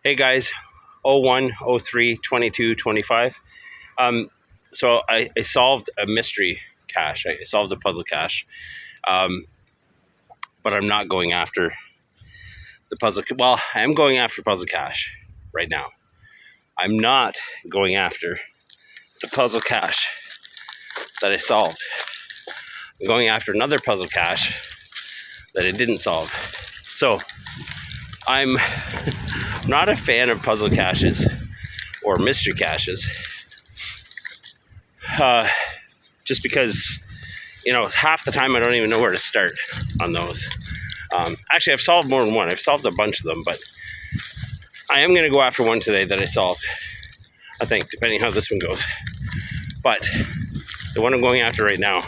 Hey guys, 01, 03, 22, 25. So I solved a mystery cache. I solved a puzzle cache, but I'm not going after the puzzle. Well, I am going after puzzle cache right now. I'm not going after the puzzle cache that I solved. I'm going after another puzzle cache that I didn't solve. So I'm not a fan of puzzle caches or mystery caches. Just because, half the time I don't even know where to start on those. Actually, I've solved more than one. I've solved a bunch of them, but I am going to go after one today that I solved, I think, depending how this one goes. But the one I'm going after right now,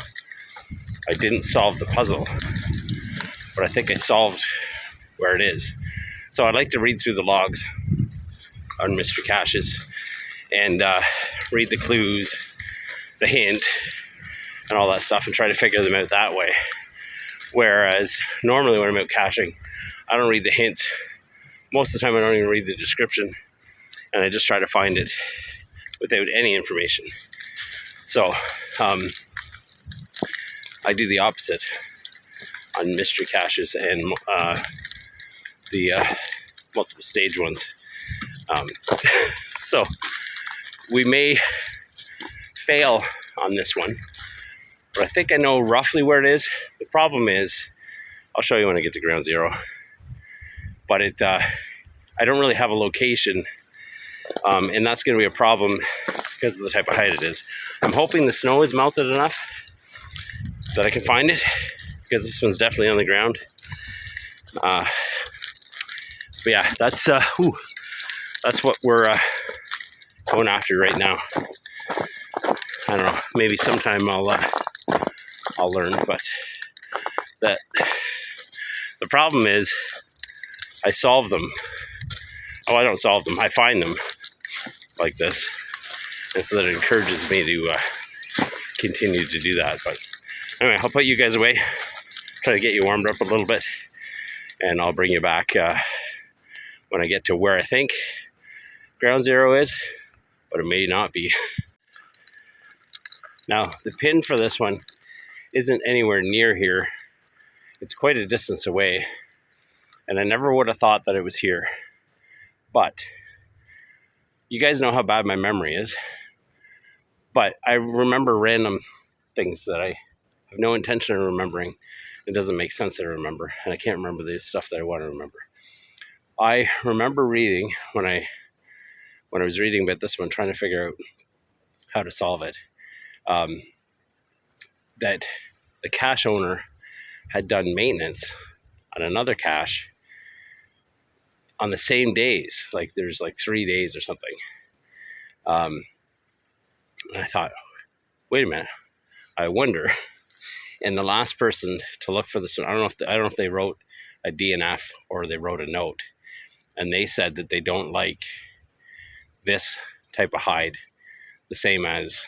I didn't solve the puzzle, but I think I solved where it is. So I'd like to read through the logs on mystery caches and read the clues, the hint, and all that stuff, and try to figure them out that way. Whereas normally when I'm out caching, I don't read the hints. Most of the time I don't even read the description, and I just try to find it without any information. So I do the opposite on mystery caches and the multiple stage ones. So we may fail on this one, but I think I know roughly where it is. The problem is, I'll show you when I get to ground zero, but I don't really have a location, and that's going to be a problem because of the type of height it is. I'm hoping the snow is melted enough that I can find it, because this one's definitely on the ground. But yeah, that's what we're going after right now. I don't know, maybe sometime I'll learn, but the problem is I solve them. Oh, I don't solve them. I find them like this, and so that it encourages me to continue to do that. But anyway, I'll put you guys away, try to get you warmed up a little bit, and I'll bring you back when I get to where I think ground zero is, but it may not be. Now, the pin for this one isn't anywhere near here. It's quite a distance away, and I never would have thought that it was here. But you guys know how bad my memory is, but I remember random things that I have no intention of remembering. It doesn't make sense that I remember, and I can't remember the stuff that I want to remember. I remember reading when I was reading about this one, trying to figure out how to solve it, that the cache owner had done maintenance on another cache on the same days. Like there's like 3 days or something. And I thought, wait a minute, I wonder. And the last person to look for this one, I don't know if they wrote a DNF or they wrote a note, and they said that they don't like this type of hide the same as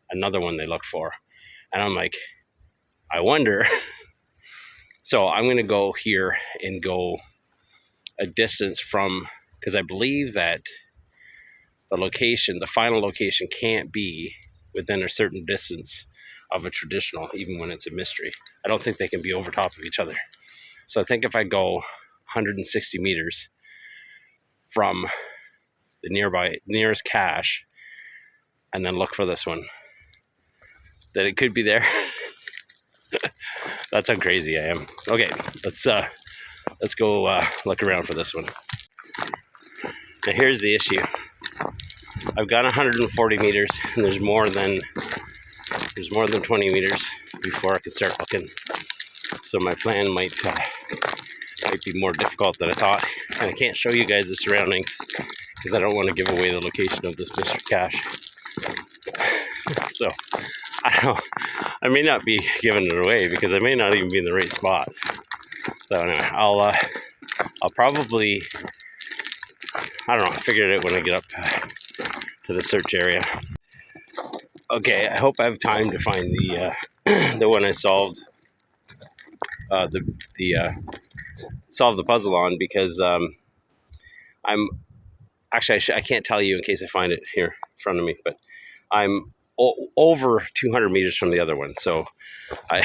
another one they looked for. And I'm like, I wonder. So I'm going to go here and go a distance from, because I believe that the final location can't be within a certain distance of a traditional, even when it's a mystery. I don't think they can be over top of each other. So I think if I go 160 meters from the nearest cache and then look for this one, that it could be there. That's how crazy I am. Okay, let's go look around for this one. Now here's the issue. I've got 140 meters, and there's more than 20 meters before I can start looking. So my plan might be more difficult than I thought, and I can't show you guys the surroundings because I don't want to give away the location of this mystery cache. So I don't know. I may not be giving it away because I may not even be in the right spot. So anyway, I'll probably, I don't know, figure it out when I get up to the search area. Okay, I hope I have time to find the one I solved, solve the puzzle on, because I'm actually, I can't tell you in case I find it here in front of me, but I'm over 200 meters from the other one. So I,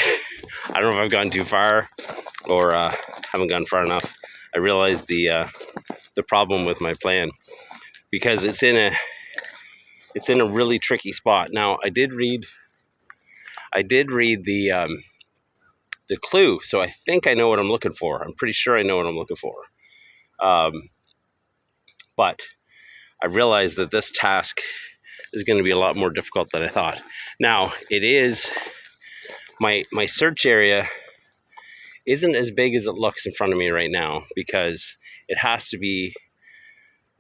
I don't know if I've gone too far or haven't gone far enough. I realized the problem with my plan because it's in a really tricky spot. Now I did read the clue, so I think I know what I'm looking for. I'm pretty sure I know what I'm looking for. But I realized that this task is going to be a lot more difficult than I thought. Now, it is, my search area isn't as big as it looks in front of me right now because it has to be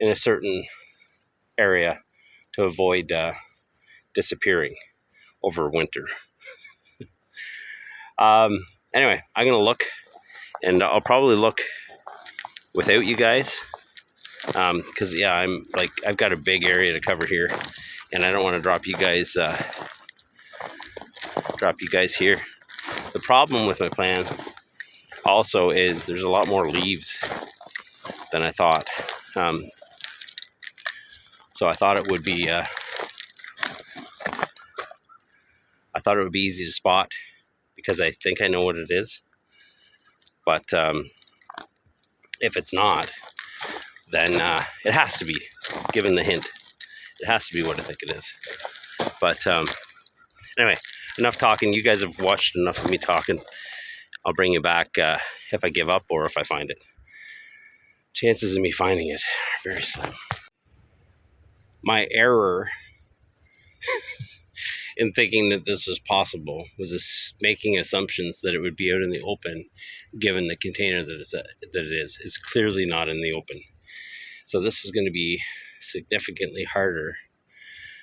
in a certain area to avoid disappearing over winter. Anyway, I'm going to look, and I'll probably look without you guys because yeah, I've got a big area to cover here, and I don't want to drop you guys here. The problem with my plan also is there's a lot more leaves than I thought. So I thought it would be easy to spot because I think I know what it is. But if it's not, then it has to be. Given the hint, it has to be what I think it is. But anyway, enough talking. You guys have watched enough of me talking. I'll bring you back if I give up or if I find it. Chances of me finding it are very slim. My error in thinking that this was possible was making assumptions that it would be out in the open, given the container that it is. It's clearly not in the open. So this is going to be significantly harder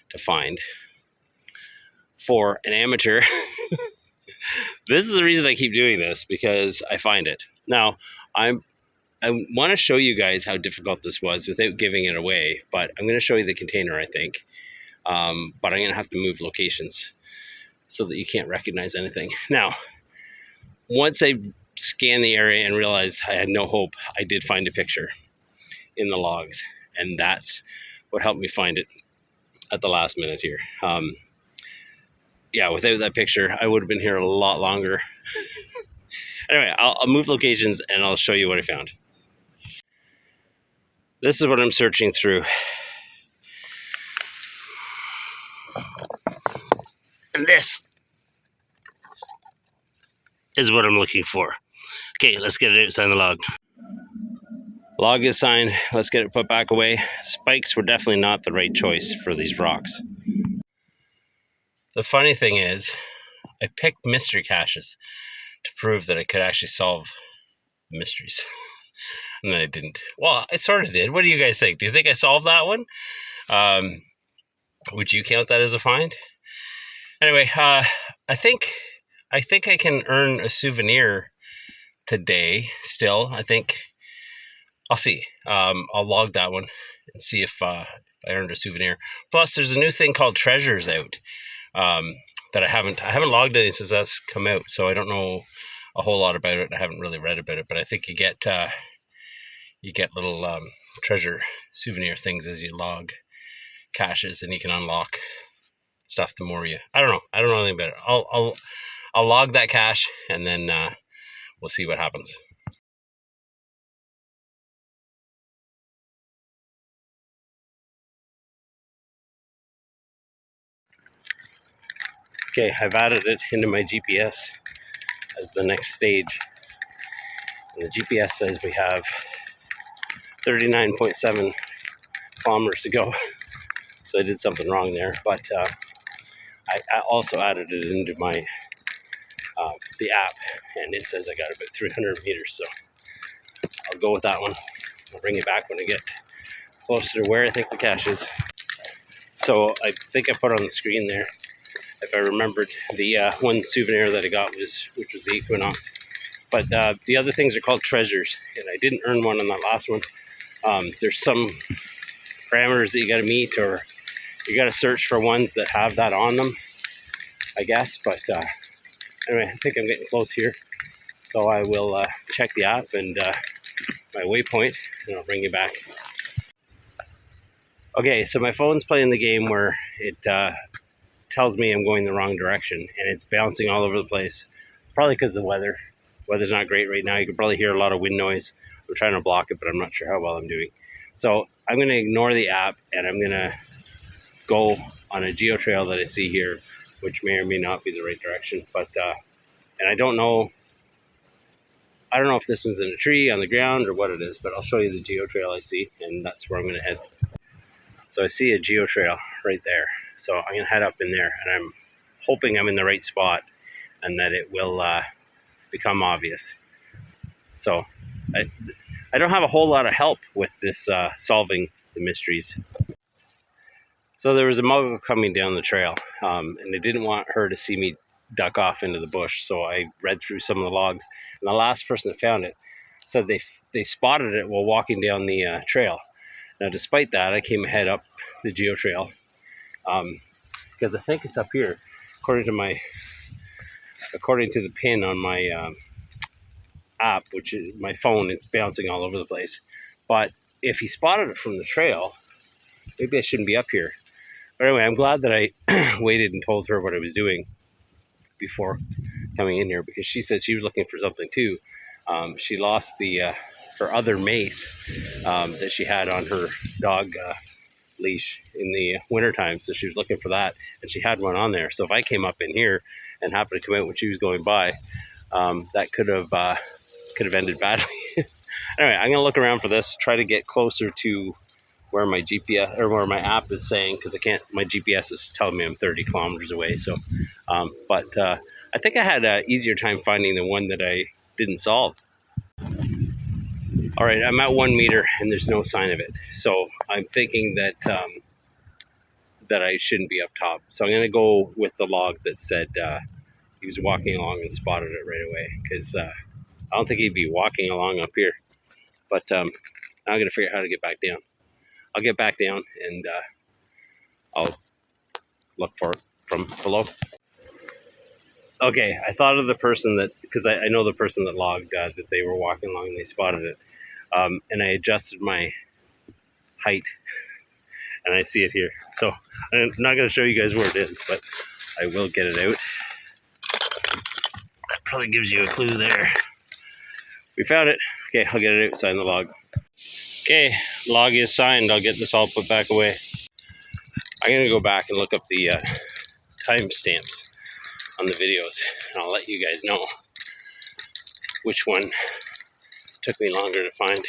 to find for an amateur. This is the reason I keep doing this, because I find it. Now, I want to show you guys how difficult this was without giving it away, but I'm going to show you the container, I think. But I'm going to have to move locations so that you can't recognize anything. Now, once I scanned the area and realized I had no hope, I did find a picture in the logs, and that's what helped me find it at the last minute here. Yeah, without that picture, I would have been here a lot longer. Anyway, I'll move locations and I'll show you what I found. This is what I'm searching through. And this is what I'm looking for. Okay, let's get it out, sign the log. Log is signed. Let's get it put back away. Spikes were definitely not the right choice for these rocks. The funny thing is, I picked mystery caches to prove that I could actually solve mysteries. And then I didn't. Well, I sort of did. What do you guys think? Do you think I solved that one? Would you count that as a find? Anyway, I think I can earn a souvenir today still. I think I'll see. I'll log that one and see if I earned a souvenir. Plus, there's a new thing called treasures out that I haven't logged any since that's come out, so I don't know a whole lot about it. I haven't really read about it, but I think you get little treasure souvenir things as you log caches, and you can unlock stuff the more you. I don't know anything about it. I'll log that cache, and then we'll see what happens. Okay, I've added it into my GPS as the next stage. And the GPS says we have 39.7 kilometers to go. So I did something wrong there, but I also added it into my the app, and it says I got about 300 meters, so I'll go with that one. I'll bring it back when I get closer to where I think the cache is. So I think I put on the screen there, if I remembered, the one souvenir that I got which was the Equinox. But the other things are called treasures, and I didn't earn one on that last one. There's some parameters that you got to meet, or you got to search for ones that have that on them, I guess. But anyway, I think I'm getting close here, so I will check the app and my waypoint, and I'll bring you back. Okay, so my phone's playing the game where it tells me I'm going the wrong direction, and it's bouncing all over the place. Probably because of the weather. Weather's not great right now. You can probably hear a lot of wind noise. I'm trying to block it, but I'm not sure how well I'm doing. So I'm going to ignore the app, and I'm going to go on a geo trail that I see here, which may or may not be the right direction. But and I don't know. I don't know if this one's in a tree, on the ground, or what it is. But I'll show you the geo trail I see, and that's where I'm going to head. So I see a geo trail right there. So I'm going to head up in there, and I'm hoping I'm in the right spot and that it will become obvious. So I don't have a whole lot of help with this solving the mysteries. So there was a muggle coming down the trail, and I didn't want her to see me duck off into the bush. So I read through some of the logs, and the last person that found it said they spotted it while walking down the trail. Now, despite that, I came ahead up the geo trail because I think it's up here, according to the pin on my app, which is my phone. It's bouncing all over the place. But if he spotted it from the trail, maybe I shouldn't be up here. But anyway, I'm glad that I waited and told her what I was doing before coming in here, because she said she was looking for something too. She lost her other mace that she had on her dog leash in the wintertime, so she was looking for that, and she had one on there. So if I came up in here and happened to come out when she was going by, that could have ended badly. Anyway, I'm gonna look around for this, try to get closer to where my GPS or where my app is saying, because I can't. My GPS is telling me I'm 30 kilometers away. So, but I think I had an easier time finding the one that I didn't solve. All right, I'm at 1 meter and there's no sign of it. So I'm thinking that that I shouldn't be up top. So I'm gonna go with the log that said he was walking along and spotted it right away, because I don't think he'd be walking along up here. But now I'm gonna figure out how to get back down. I'll get back down and I'll look for it from below. Okay, I thought of the person that, because I know the person that logged that they were walking along and they spotted it. And I adjusted my height and I see it here. So I'm not going to show you guys where it is, but I will get it out. That probably gives you a clue there. We found it. Okay, I'll get it out, sign the log. Okay, log is signed. I'll get this all put back away. I'm going to go back and look up the timestamps on the videos, and I'll let you guys know which one took me longer to find.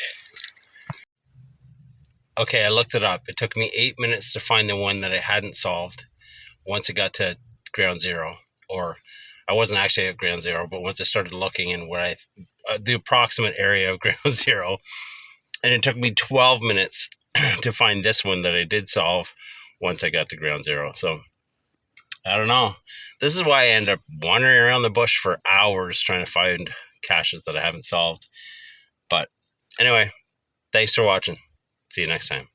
Okay, I looked it up. It took me 8 minutes to find the one that I hadn't solved once it got to ground zero. Or I wasn't actually at ground zero, but once I started looking in where the approximate area of ground zero, and it took me 12 minutes to find this one that I did solve once I got to ground zero. So I don't know. This is why I end up wandering around the bush for hours trying to find caches that I haven't solved. But anyway, thanks for watching. See you next time.